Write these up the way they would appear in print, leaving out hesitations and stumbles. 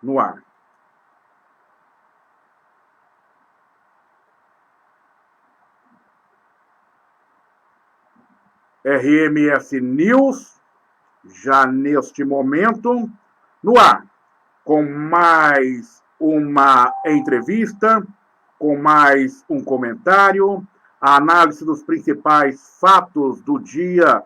no ar. RMS News, já neste momento, no ar, com mais uma entrevista, com mais um comentário, a análise dos principais fatos do dia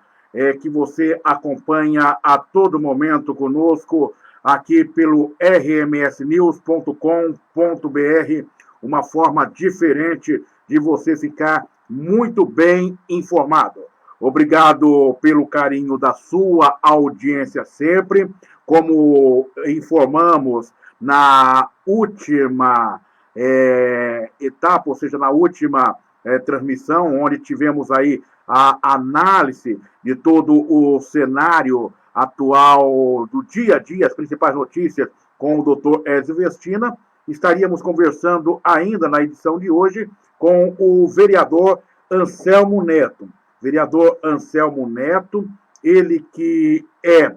que você acompanha a todo momento conosco aqui pelo rmsnews.com.br, uma forma diferente de você ficar muito bem informado. Obrigado pelo carinho da sua audiência sempre. Como informamos na última etapa, ou seja, na última transmissão, onde tivemos aí a análise de todo o cenário atual do dia a dia, as principais notícias com o Dr. Ezio Vestina, estaríamos conversando ainda na edição de hoje com o vereador Anselmo Neto. Vereador Anselmo Neto, ele que é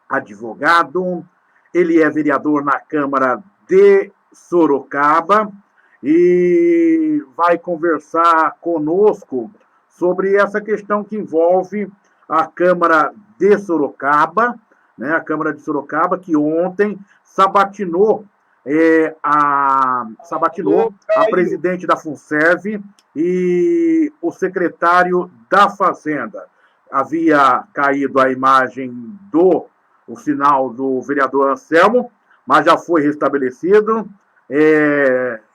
advogado, ele é vereador na Câmara de Sorocaba e vai conversar conosco sobre essa questão que envolve a Câmara de Sorocaba, né? A Câmara de Sorocaba que ontem sabatinou a presidente da FUNSERV e o secretário da Fazenda. Havia caído a imagem o sinal do vereador Anselmo, mas já foi restabelecido.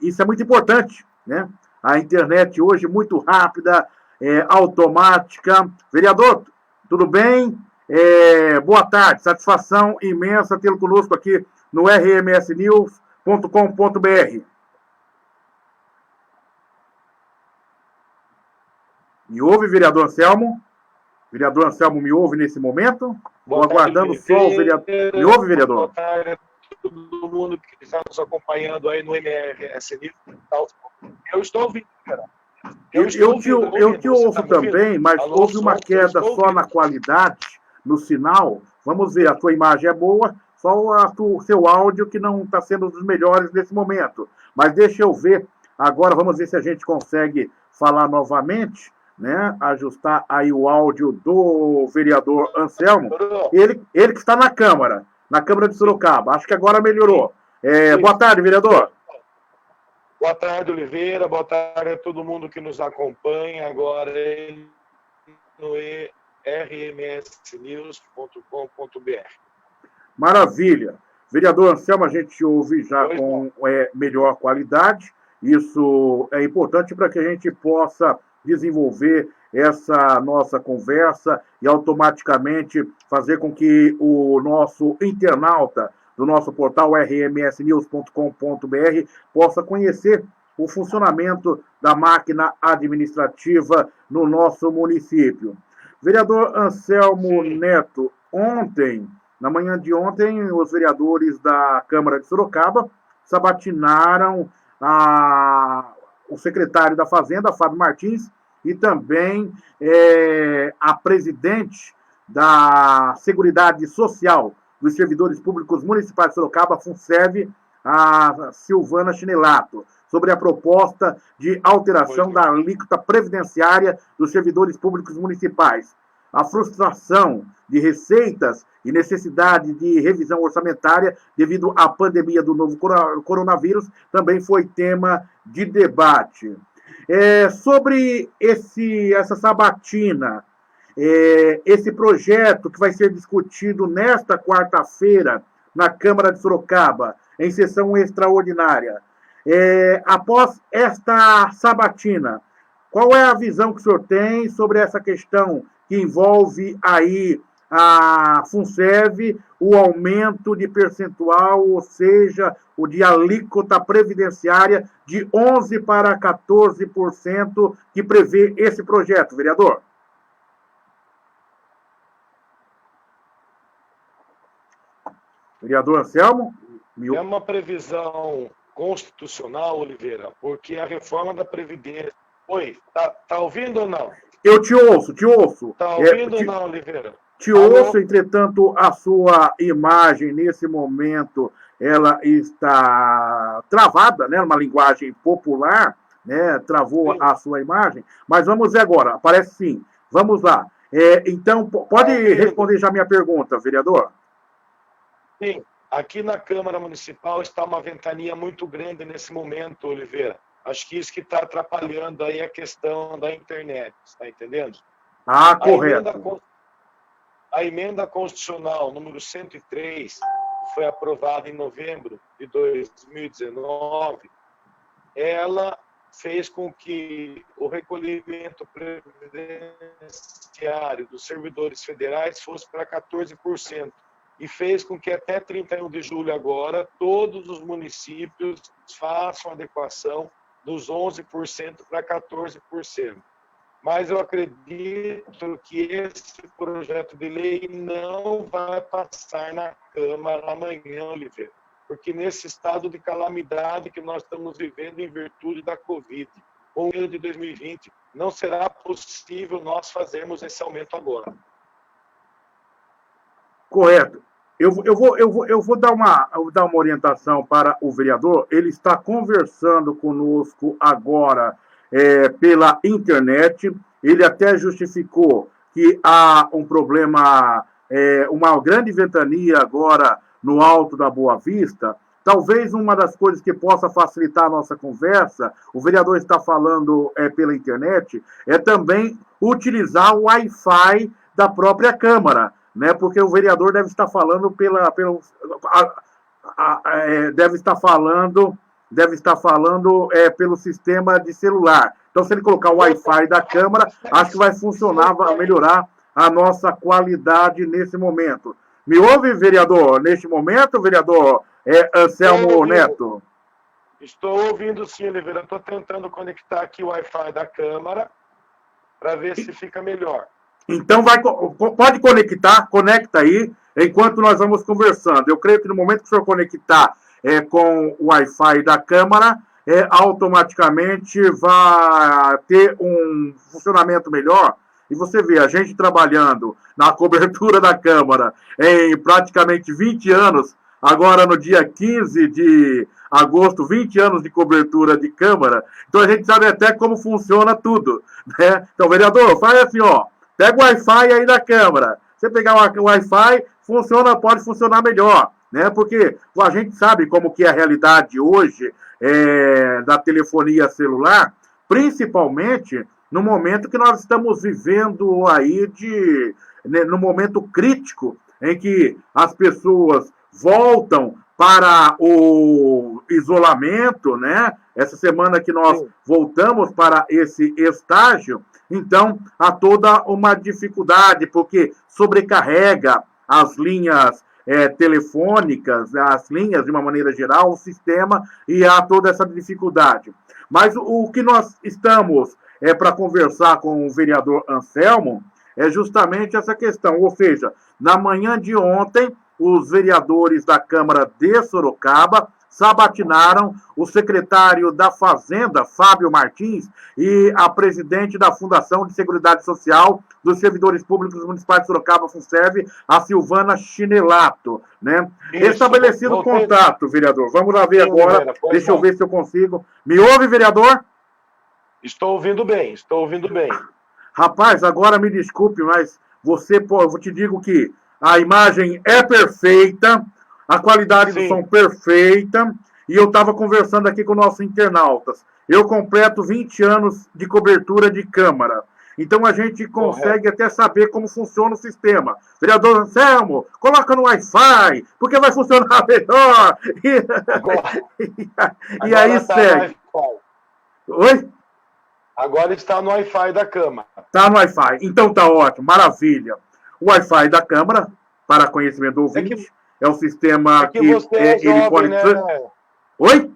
Isso é muito importante, né? A internet hoje muito rápida, automática. Vereador, tudo bem? Boa tarde, satisfação imensa tê-lo conosco aqui no rmsnews.com.br. Me ouve, vereador Anselmo? Vereador Anselmo, me ouve nesse momento? Estou aguardando só o vereador. Me ouve, vereador? Boa tarde a todo mundo que está nos acompanhando aí no MRS News. Eu estou ouvindo, cara. Eu te ouço também, mas houve uma queda só na qualidade, no sinal. Vamos ver, a tua imagem é boa, só o seu áudio que não está sendo dos melhores nesse momento. Mas deixa eu ver, agora vamos ver se a gente consegue falar novamente, né? Ajustar aí o áudio do vereador Anselmo. Ele que está na Câmara de Sorocaba. Acho que agora melhorou. Boa tarde, vereador. Boa tarde, Oliveira. Boa tarde a todo mundo que nos acompanha agora no rmsnews.com.br. Maravilha. Vereador Anselmo, a gente ouve já com melhor qualidade. Isso é importante para que a gente possa desenvolver essa nossa conversa e automaticamente fazer com que o nosso internauta do nosso portal rmsnews.com.br possa conhecer o funcionamento da máquina administrativa no nosso município. Vereador Anselmo Neto, na manhã de ontem, os vereadores da Câmara de Sorocaba sabatinaram o secretário da Fazenda, Fábio Martins, e também a presidente da Seguridade Social dos Servidores Públicos Municipais de Sorocaba, FUNSERV, a Silvana Chinelato, sobre a proposta de alteração da alíquota previdenciária dos servidores públicos municipais. A frustração de receitas e necessidade de revisão orçamentária devido à pandemia do novo coronavírus também foi tema de debate. Sobre essa sabatina, esse projeto que vai ser discutido nesta quarta-feira na Câmara de Sorocaba, em sessão extraordinária. Após esta sabatina, qual é a visão que o senhor tem sobre essa questão que envolve aí a FUNSERV, o aumento de percentual, ou seja, o de alíquota previdenciária de 11% para 14% que prevê esse projeto, vereador? Vereador Anselmo? É uma previsão constitucional, Oliveira, porque a reforma da Previdência... Oi, tá ouvindo ou não? Eu te ouço. Tá ouvindo ou não, Oliveira? Te ouço, entretanto, a sua imagem nesse momento ela está travada, né, numa linguagem popular, né, travou Sim. a sua imagem, mas vamos ver agora, aparece sim. Vamos lá. Então, pode responder já a minha pergunta, vereador? Sim, aqui na Câmara Municipal está uma ventania muito grande nesse momento, Oliveira. Acho que isso que está atrapalhando aí a questão da internet, está entendendo? Ah, correto. A emenda constitucional número 103, que foi aprovada em novembro de 2019, ela fez com que o recolhimento previdenciário dos servidores federais fosse para 14%. E fez com que até 31 de julho agora, todos os municípios façam adequação dos 11% para 14%. Mas eu acredito que esse projeto de lei não vai passar na Câmara amanhã, Oliveira, porque nesse estado de calamidade que nós estamos vivendo em virtude da Covid, com o ano de 2020, não será possível nós fazermos esse aumento agora. Correto. Eu vou dar uma orientação para o vereador. Ele está conversando conosco agora pela internet. Ele até justificou que há um problema, uma grande ventania agora no alto da Boa Vista. Talvez uma das coisas que possa facilitar a nossa conversa, o vereador está falando pela internet, é também utilizar o Wi-Fi da própria Câmara, né? Porque o vereador deve estar falando deve estar falando pelo sistema de celular. Então, se ele colocar o Wi-Fi da Câmara, acho que vai funcionar, vai melhorar a nossa qualidade nesse momento. Me ouve, vereador, neste momento, vereador Anselmo Neto? Estou ouvindo sim, Oliveira. Estou tentando conectar aqui o Wi-Fi da Câmara para ver se fica melhor. Então, pode conecta aí, enquanto nós vamos conversando. Eu creio que no momento que o senhor conectar com o Wi-Fi da Câmara, automaticamente vai ter um funcionamento melhor. E você vê, a gente trabalhando na cobertura da Câmara em praticamente 20 anos, agora no dia 15 de agosto, 20 anos de cobertura de Câmara, então a gente sabe até como funciona tudo, né? Então, vereador, faz assim, ó, pega o Wi-Fi aí da Câmara. Você pegar o Wi-Fi, pode funcionar melhor, né? Porque a gente sabe como que é a realidade hoje da telefonia celular, principalmente no momento que nós estamos vivendo aí no momento crítico em que as pessoas voltam para o isolamento, né? Essa semana que nós voltamos para esse estágio, então há toda uma dificuldade, porque sobrecarrega as linhas telefônicas, as linhas de uma maneira geral, o sistema, e há toda essa dificuldade. Mas o que nós estamos para conversar com o vereador Anselmo é justamente essa questão, ou seja, na manhã de ontem, os vereadores da Câmara de Sorocaba sabatinaram o secretário da Fazenda, Fábio Martins, e a presidente da Fundação de Seguridade Social dos Servidores Públicos Municipais de Sorocaba, FUNSERV, a Silvana Chinelato, né? Estabelecido o contato, vereador. Vamos lá ver agora. Deixa eu ver se eu consigo. Me ouve, vereador? Estou ouvindo bem, estou ouvindo bem. Rapaz, agora me desculpe, mas eu te digo que a imagem é perfeita, a qualidade do som perfeita, e eu estava conversando aqui com nossos internautas. Eu completo 20 anos de cobertura de Câmara. Então a gente consegue até saber como funciona o sistema. Vereador Anselmo, coloca no Wi-Fi, porque vai funcionar melhor. E aí segue. Oi? Agora está no Wi-Fi da Câmara. Está no Wi-Fi. Então tá ótimo, maravilha. O Wi-Fi da Câmara, para conhecimento do ouvinte, é o sistema que ele pode... Né? Oi?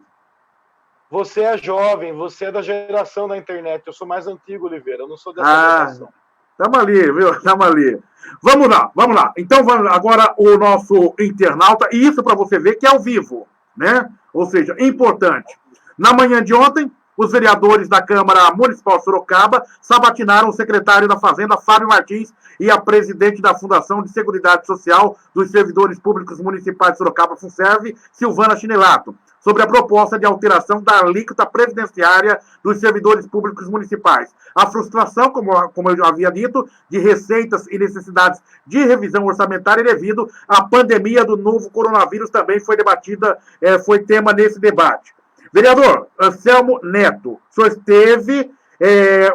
Você é jovem, você é da geração da internet. Eu sou mais antigo, Oliveira. Eu não sou dessa geração. Estamos ali, viu? Estamos ali. Vamos lá. Então, agora o nosso internauta, e isso para você ver que é ao vivo, né? Ou seja, importante. Na manhã de ontem, os vereadores da Câmara Municipal de Sorocaba sabatinaram o secretário da Fazenda, Fábio Martins, e a presidente da Fundação de Seguridade Social dos Servidores Públicos Municipais de Sorocaba, FUNSERV, Silvana Chinelato, sobre a proposta de alteração da alíquota previdenciária dos servidores públicos municipais. A frustração, como eu já havia dito, de receitas e necessidades de revisão orçamentária devido à pandemia do novo coronavírus também foi debatida, foi tema nesse debate. Vereador Anselmo Neto, o senhor esteve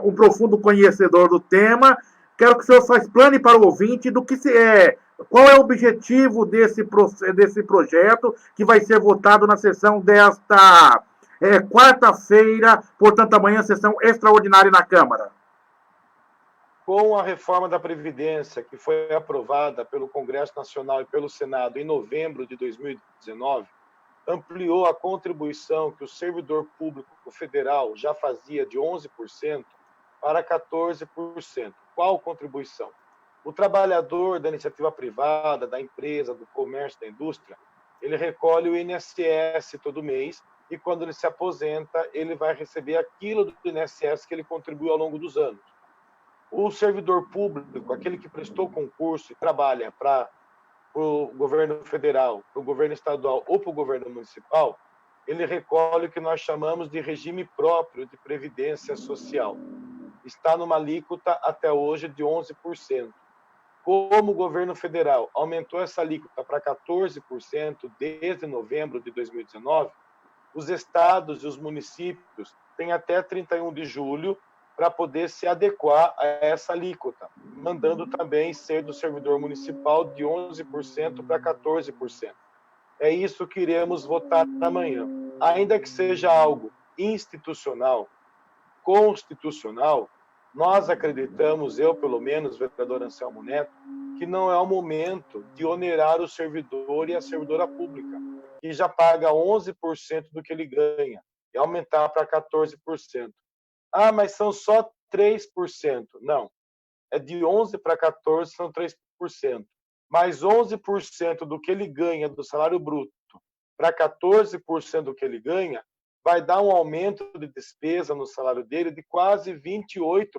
um profundo conhecedor do tema. Quero que o senhor explane para o ouvinte do que qual é o objetivo desse projeto que vai ser votado na sessão desta quarta-feira, portanto, amanhã, sessão extraordinária na Câmara. Com a reforma da Previdência, que foi aprovada pelo Congresso Nacional e pelo Senado em novembro de 2019, ampliou a contribuição que o servidor público federal já fazia de 11% para 14%. Qual contribuição? O trabalhador da iniciativa privada, da empresa, do comércio, da indústria, ele recolhe o INSS todo mês e quando ele se aposenta, ele vai receber aquilo do INSS que ele contribuiu ao longo dos anos. O servidor público, aquele que prestou concurso e trabalha para o governo federal, para o governo estadual ou para o governo municipal, ele recolhe o que nós chamamos de regime próprio de previdência social. Está numa alíquota até hoje de 11%. Como o governo federal aumentou essa alíquota para 14% desde novembro de 2019, os estados e os municípios têm até 31 de julho para poder se adequar a essa alíquota, mandando também ser do servidor municipal de 11% para 14%. É isso que iremos votar amanhã. Ainda que seja algo institucional, constitucional, nós acreditamos, eu pelo menos, vereador Anselmo Neto, que não é o momento de onerar o servidor e a servidora pública, que já paga 11% do que ele ganha, e aumentar para 14%. Ah, mas são só 3%. Não, é de 11 para 14, são 3%. Mais 11% do que ele ganha do salário bruto para 14% do que ele ganha, vai dar um aumento de despesa no salário dele de quase 28%.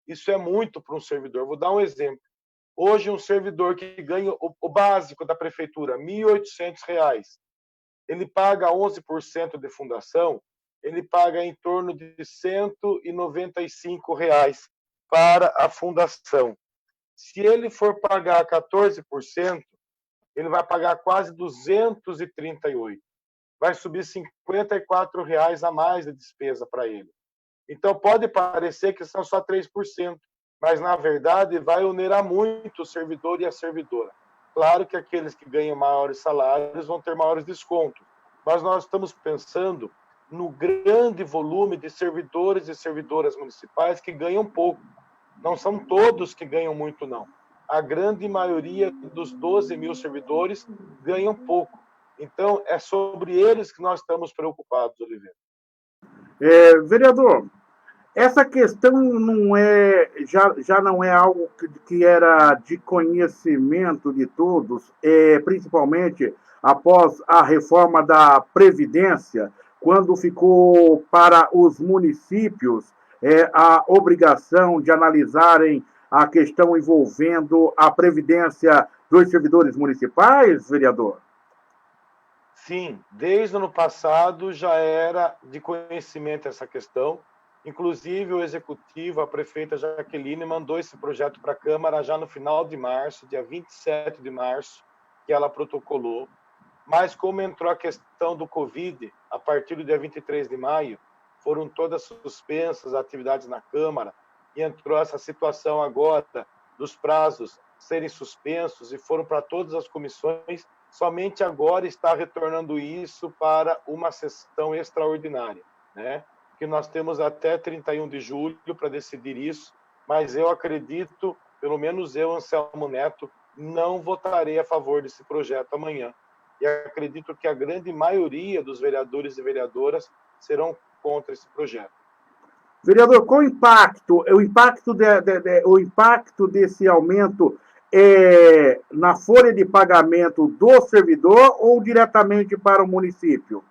Isso é muito para um servidor. Vou dar um exemplo. Hoje, um servidor que ganha o básico da prefeitura, R$ 1.800, ele paga 11% de fundação, ele paga em torno de R$ 195 para a fundação. Se ele for pagar 14%, ele vai pagar quase 238. Vai subir R$ 54 a mais de despesa para ele. Então, pode parecer que são só 3%, mas, na verdade, vai onerar muito o servidor e a servidora. Claro que aqueles que ganham maiores salários vão ter maiores descontos, mas nós estamos pensando no grande volume de servidores e servidoras municipais que ganham pouco. Não são todos que ganham muito, não. A grande maioria dos 12 mil servidores ganham pouco. Então, é sobre eles que nós estamos preocupados, Oliveira. Vereador, essa questão já não é algo que era de conhecimento de todos, principalmente após a reforma da Previdência, quando ficou para os municípios a obrigação de analisarem a questão envolvendo a Previdência dos servidores municipais, vereador? Sim, desde o ano passado já era de conhecimento essa questão. Inclusive, o Executivo, a prefeita Jaqueline, mandou esse projeto para a Câmara já no final de março, dia 27 de março, que ela protocolou. Mas como entrou a questão do Covid, a partir do dia 23 de maio, foram todas suspensas as atividades na Câmara, e entrou essa situação agora dos prazos serem suspensos e foram para todas as comissões, somente agora está retornando isso para uma sessão extraordinária, né? Que nós temos até 31 de julho para decidir isso, mas eu acredito, pelo menos eu, Anselmo Neto, não votarei a favor desse projeto amanhã. E acredito que a grande maioria dos vereadores e vereadoras serão contra esse projeto. Vereador, qual o impacto desse aumento na folha de pagamento do servidor ou diretamente para o município?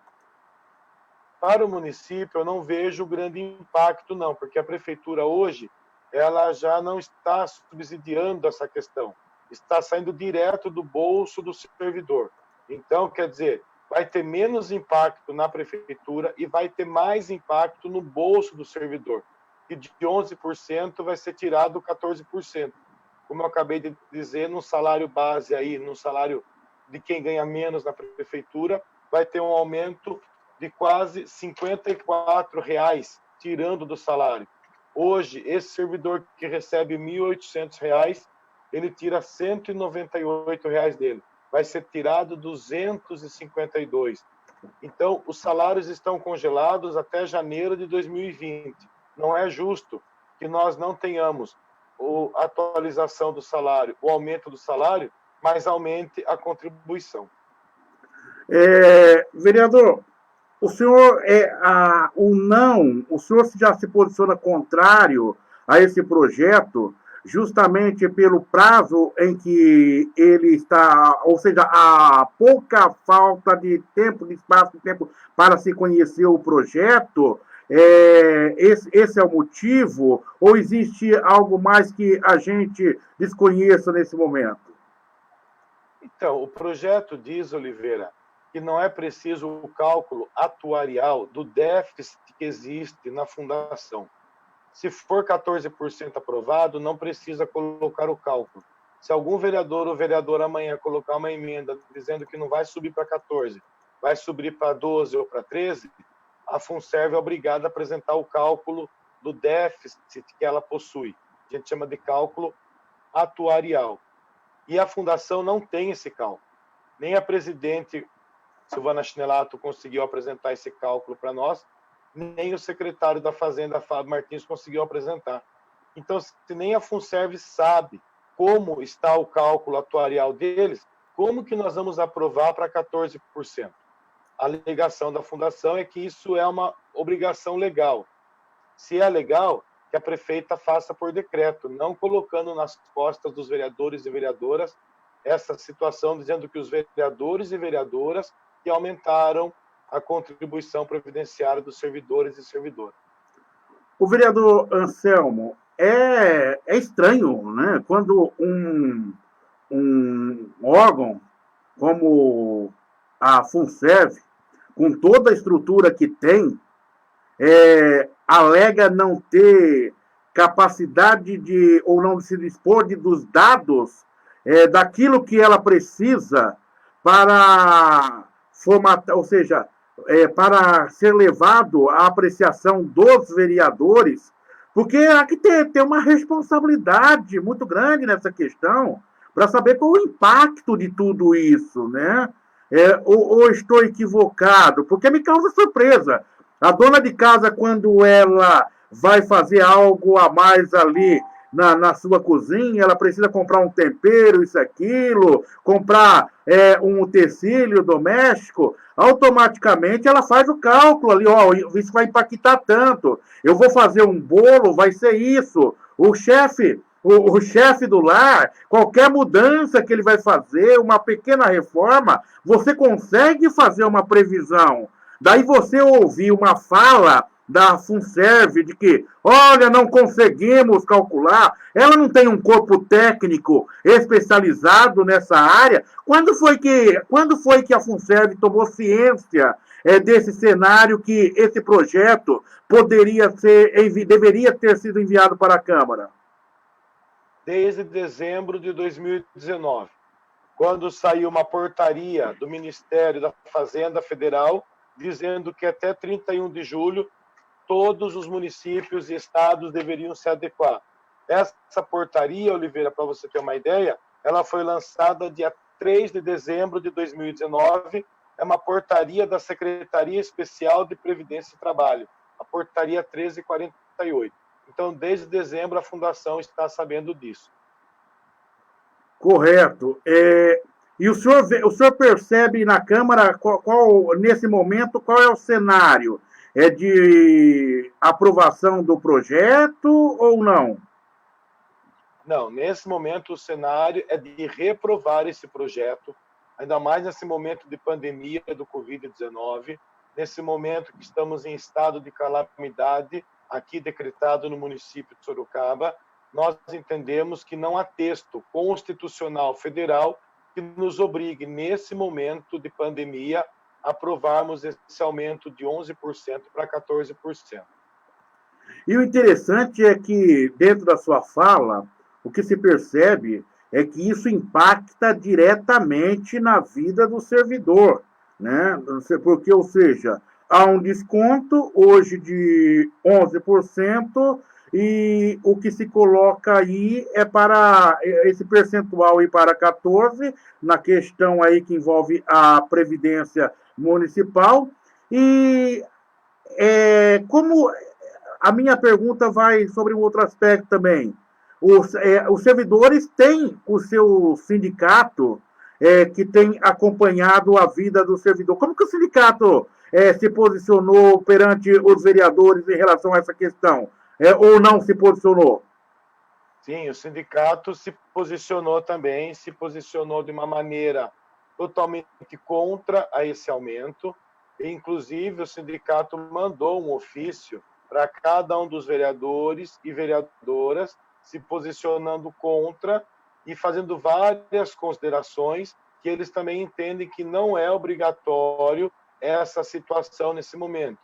para o município, eu não vejo grande impacto, não, porque a prefeitura hoje ela já não está subsidiando essa questão, está saindo direto do bolso do servidor. Então, quer dizer, vai ter menos impacto na prefeitura e vai ter mais impacto no bolso do servidor. E de 11% vai ser tirado 14%. Como eu acabei de dizer, no salário base aí, no salário de quem ganha menos na prefeitura, vai ter um aumento de quase R$ 54, tirando do salário. Hoje, esse servidor que recebe R$ 1.800, ele tira R$ 198 dele. Vai ser tirado 252. Então, os salários estão congelados até janeiro de 2020. Não é justo que nós não tenhamos a atualização do salário, o aumento do salário, mas aumente a contribuição. Vereador, o senhor o senhor já se posiciona contrário a esse projeto, justamente pelo prazo em que ele está, ou seja, a pouca falta de tempo, de espaço, de tempo para se conhecer o projeto. Esse é o motivo, ou existe algo mais que a gente desconheça nesse momento? Então, o projeto diz, Oliveira, que não é preciso o cálculo atuarial do déficit que existe na fundação. Se for 14% aprovado, não precisa colocar o cálculo. Se algum vereador ou vereadora amanhã colocar uma emenda dizendo que não vai subir para 14, vai subir para 12 ou para 13, a Funserv é obrigada a apresentar o cálculo do déficit que ela possui. A gente chama de cálculo atuarial. E a fundação não tem esse cálculo. Nem a presidente Silvana Chinelato conseguiu apresentar esse cálculo para nós, nem o secretário da Fazenda, Fábio Martins, conseguiu apresentar. Então, se nem a Funserv sabe como está o cálculo atuarial deles, como que nós vamos aprovar para 14%? A alegação da fundação é que isso é uma obrigação legal. Se é legal, que a prefeita faça por decreto, não colocando nas costas dos vereadores e vereadoras essa situação, dizendo que os vereadores e vereadoras que aumentaram a contribuição previdenciária dos servidores e servidoras. O vereador Anselmo, é estranho, né? Quando um órgão como a Funserv, com toda a estrutura que tem, alega não ter capacidade de, ou não se dispor dos dados daquilo que ela precisa para formatar, ou seja, para ser levado à apreciação dos vereadores, porque há que ter uma responsabilidade muito grande nessa questão para saber qual o impacto de tudo isso, né? Ou estou equivocado? Porque me causa surpresa. A dona de casa, quando ela vai fazer algo a mais ali na sua cozinha, ela precisa comprar um tempero, isso, aquilo, comprar um utensílio doméstico, automaticamente ela faz o cálculo ali, ó, isso vai impactar tanto, eu vou fazer um bolo, vai ser isso, o chefe do lar, qualquer mudança que ele vai fazer, uma pequena reforma, você consegue fazer uma previsão. Daí você ouvir uma fala da Funserv de que, olha, não conseguimos calcular, ela não tem um corpo técnico especializado nessa área. Quando foi que a Funserv tomou ciência desse cenário que esse projeto deveria ter sido enviado para a Câmara? Desde dezembro de 2019, quando saiu uma portaria do Ministério da Fazenda Federal dizendo que até 31 de julho todos os municípios e estados deveriam se adequar. Essa portaria, Oliveira, para você ter uma ideia, ela foi lançada dia 3 de dezembro de 2019, é uma portaria da Secretaria Especial de Previdência e Trabalho, a portaria 1348. Então, desde dezembro, a Fundação está sabendo disso. Correto. E o senhor percebe na Câmara, nesse momento, qual é o cenário? É de aprovação do projeto ou não? Não, nesse momento o cenário é de reprovar esse projeto, ainda mais nesse momento de pandemia do Covid-19. nesse momento que estamos em estado de calamidade, aqui decretado no município de Sorocaba, nós entendemos que não há texto constitucional federal que nos obrigue, nesse momento de pandemia, a aprovarmos esse aumento de 11% para 14%. E o interessante é que, dentro da sua fala, o que se percebe é que isso impacta diretamente na vida do servidor, né? Porque, ou seja, há um desconto hoje de 11% e o que se coloca aí é para esse percentual ir para 14% na questão aí que envolve a previdência municipal e como a minha pergunta vai sobre um outro aspecto também. Os servidores têm o seu sindicato que tem acompanhado a vida do servidor. Como que o sindicato se posicionou perante os vereadores em relação a essa questão? Ou não se posicionou? Sim, o sindicato se posicionou também, se posicionou de uma maneira totalmente contra a esse aumento. Inclusive, o sindicato mandou um ofício para cada um dos vereadores e vereadoras se posicionando contra e fazendo várias considerações que eles também entendem que não é obrigatório essa situação nesse momento.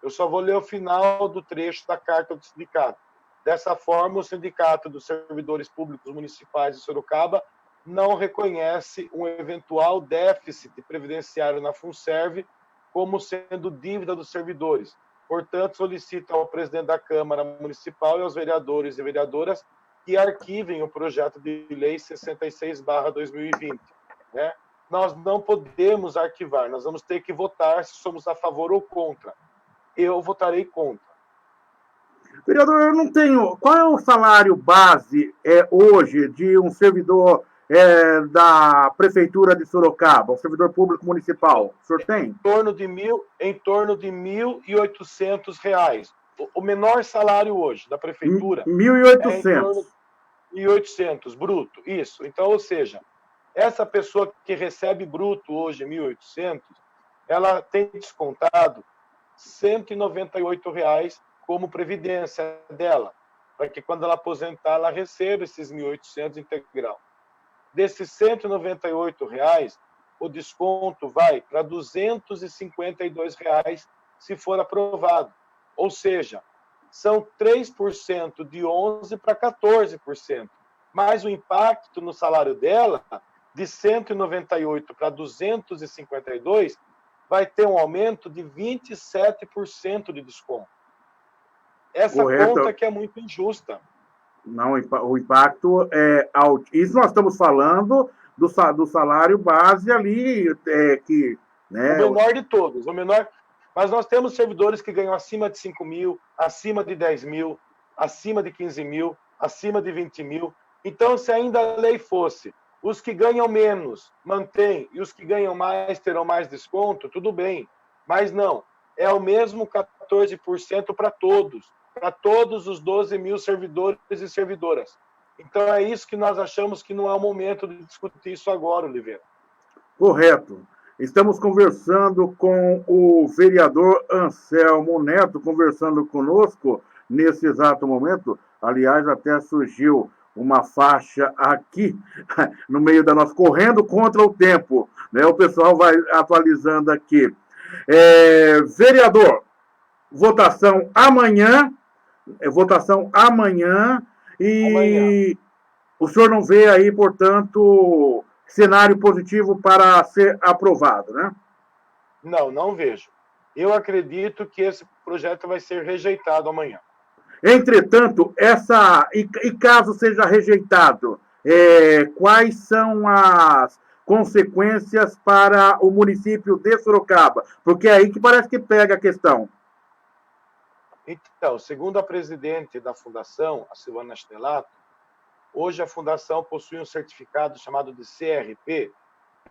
Eu só vou ler o final do trecho da carta do sindicato. Dessa forma, o Sindicato dos Servidores Públicos Municipais de Sorocaba não reconhece um eventual déficit previdenciário na FUNSERV como sendo dívida dos servidores. Portanto, solicita ao presidente da Câmara Municipal e aos vereadores e vereadoras que arquivem o projeto de lei 66/2020. Né? Nós não podemos arquivar, nós vamos ter que votar se somos a favor ou contra. Eu votarei contra. Vereador, eu não tenho. Qual é o salário base hoje de um servidor da Prefeitura de Sorocaba, um servidor público municipal? O senhor tem? Em torno de R$ 1.800. O menor salário hoje da Prefeitura 1.800. é em torno de 1.800, bruto. Isso. Então, ou seja, essa pessoa que recebe bruto hoje 1.800, ela tem descontado R$ 198 como previdência dela, para que quando ela aposentar, ela receba esses 1.800 integral. Desses R$ 198, o desconto vai para R$ 252 se for aprovado. Ou seja, são 3% de 11% para 14%. Mas o impacto no salário dela, de 198 para 252, vai ter um aumento de 27% de desconto. Essa Correto. conta que é muito injusta. Não, o impacto é alto. Isso nós estamos falando do salário base ali, que... Né, o menor de todos. O menor... Mas nós temos servidores que ganham acima de 5 mil, acima de 10 mil, acima de 15 mil, acima de 20 mil. Então, se ainda a lei fosse os que ganham menos mantém e os que ganham mais terão mais desconto, tudo bem. Mas não, é o mesmo 14% para todos os 12 mil servidores e servidoras. Então, é isso que nós achamos que não é o momento de discutir isso agora, Oliveira. Correto. Estamos conversando com o vereador Anselmo Neto, conversando conosco nesse exato momento. Aliás, até surgiu uma faixa aqui no meio da nossa, correndo contra o tempo. Né? O pessoal vai atualizando aqui. Vereador, votação amanhã e amanhã. O senhor não vê aí, portanto, cenário positivo para ser aprovado, né? Não, não vejo. Eu acredito que esse projeto vai ser rejeitado amanhã. Entretanto, e caso seja rejeitado, quais são as consequências para o município de Sorocaba? Porque é aí que parece que pega a questão. Então, segundo a presidente da fundação, a Silvana Stellato, hoje a fundação possui um certificado chamado de CRP,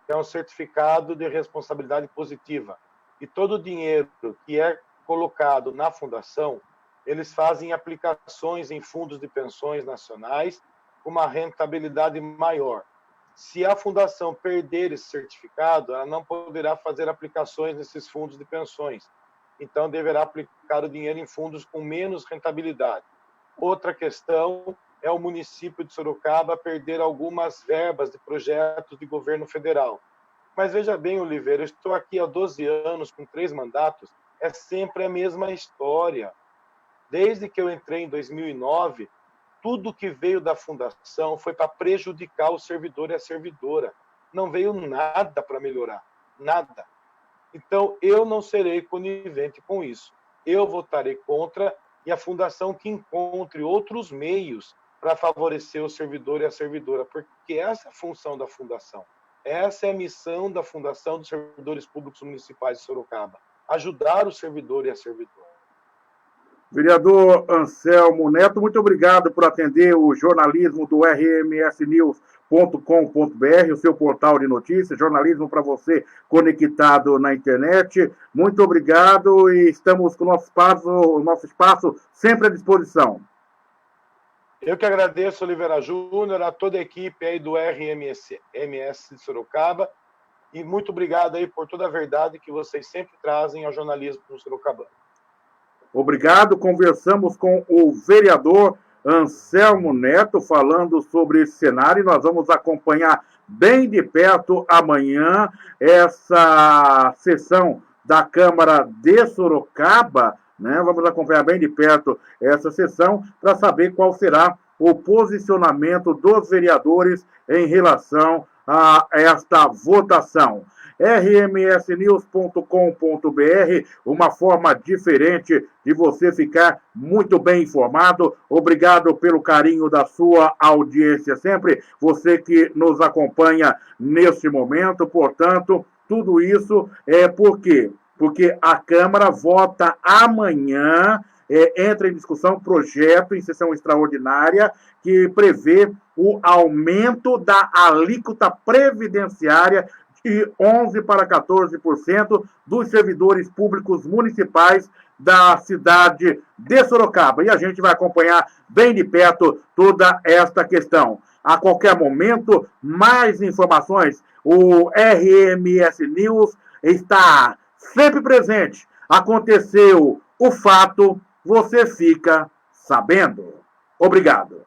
que é um certificado de responsabilidade positiva. E todo o dinheiro que é colocado na fundação, eles fazem aplicações em fundos de pensões nacionais com uma rentabilidade maior. Se a fundação perder esse certificado, ela não poderá fazer aplicações nesses fundos de pensões. Então, deverá aplicar o dinheiro em fundos com menos rentabilidade. Outra questão é o município de Sorocaba perder algumas verbas de projetos de governo federal. Mas veja bem, Oliveira, eu estou aqui há 12 anos, com 3 mandatos, é sempre a mesma história. Desde que eu entrei em 2009, tudo que veio da fundação foi para prejudicar o servidor e a servidora. Não veio nada para melhorar, nada. Então, eu não serei conivente com isso. Eu votarei contra e a fundação que encontre outros meios para favorecer o servidor e a servidora, porque essa é a função da fundação. Essa é a missão da Fundação dos Servidores Públicos Municipais de Sorocaba, ajudar o servidor e a servidora. Vereador Anselmo Neto, muito obrigado por atender o jornalismo do rmsnews.com.br, o seu portal de notícias, jornalismo para você conectado na internet. Muito obrigado e estamos com o nosso espaço sempre à disposição. Eu que agradeço, Oliveira Júnior, a toda a equipe aí do RMS de Sorocaba e muito obrigado aí por toda a verdade que vocês sempre trazem ao jornalismo no Sorocabano. Obrigado. Conversamos com o vereador Anselmo Neto falando sobre esse cenário. Nós vamos acompanhar bem de perto amanhã essa sessão da Câmara de Sorocaba, né? Vamos acompanhar bem de perto essa sessão para saber qual será o posicionamento dos vereadores em relação a esta votação. rmsnews.com.br, uma forma diferente de você ficar muito bem informado. Obrigado pelo carinho da sua audiência sempre, você que nos acompanha neste momento. Portanto, tudo isso é porque a Câmara vota amanhã, entra em discussão projeto em sessão extraordinária que prevê o aumento da alíquota previdenciária de 11% para 14% dos servidores públicos municipais da cidade de Sorocaba. E a gente vai acompanhar bem de perto toda esta questão. A qualquer momento, mais informações. O RMS News está sempre presente. Aconteceu o fato, você fica sabendo. Obrigado.